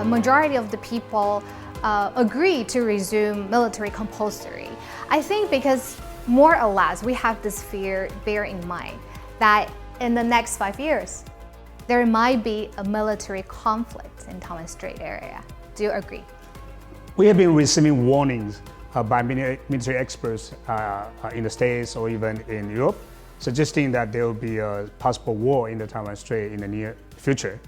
majority of the people agree to resume military compulsory. I think because more or less we have this fear bear in mind that in the next 5 years, there might be a military conflict in Taiwan Strait area. Do you agree? We have been receiving warnings by military experts in the States or even in Europe, suggesting that there will be a possible war in the Taiwan Strait in the near future.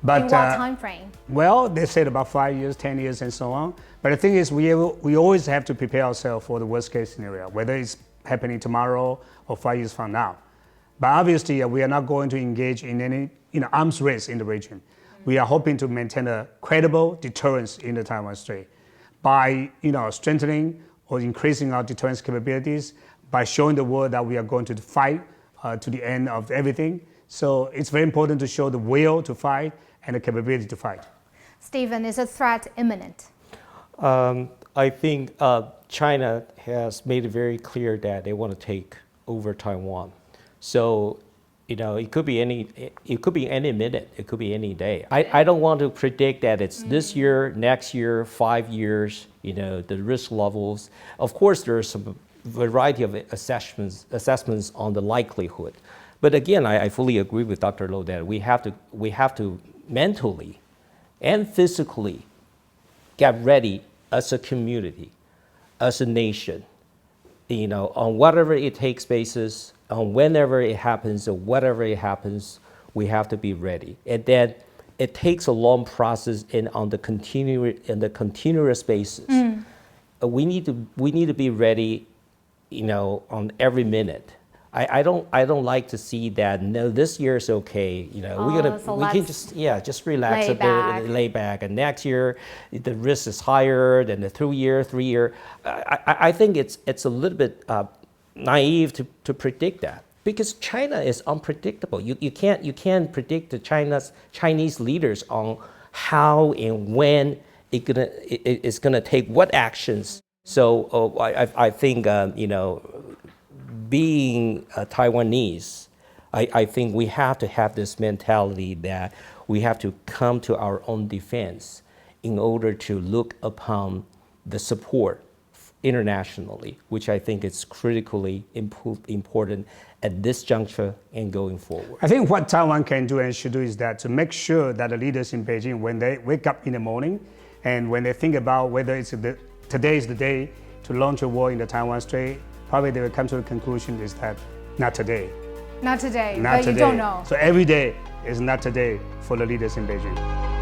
But in what time frame? Well, they said about 5 years, 10 years, and so on. But the thing is, we always have to prepare ourselves for the worst case scenario, whether it's happening tomorrow or 5 years from now. But obviously, we are not going to engage in any arms race in the region. We are hoping to maintain a credible deterrence in the Taiwan Strait by strengthening or increasing our deterrence capabilities, by showing the world that we are going to fight to the end of everything. So it's very important to show the will to fight and the capability to fight. Stephen, is a threat imminent? I think China has made it very clear that they want to take over Taiwan. So, it could be any minute, it could be any day. I don't want to predict that it's this year, next year, 5 years. The risk levels. Of course, there are some variety of assessments on the likelihood. But again, I fully agree with Dr. Lo that we have to mentally and physically get ready as a community, as a nation, on whatever it takes basis, on whenever it happens or whatever it happens, we have to be ready. And then it takes a long process and on the continuous basis. We need to be ready, on every minute. I don't like to see that. No, this year is okay. We can just relax a bit, lay back. And next year, the risk is higher than the 3 year. I think it's a little bit naive to predict that because China is unpredictable. You can't predict the Chinese leaders on how and when it's gonna take what actions. So I think being Taiwanese, I think we have to have this mentality that we have to come to our own defense in order to look upon the support internationally, which I think is critically important at this juncture and going forward. I think what Taiwan can do and should do is that to make sure that the leaders in Beijing, when they wake up in the morning and when they think about whether today is the day to launch a war in the Taiwan Strait, probably they will come to the conclusion is that not today. Not today, not but today. You don't know. So every day is not today for the leaders in Beijing.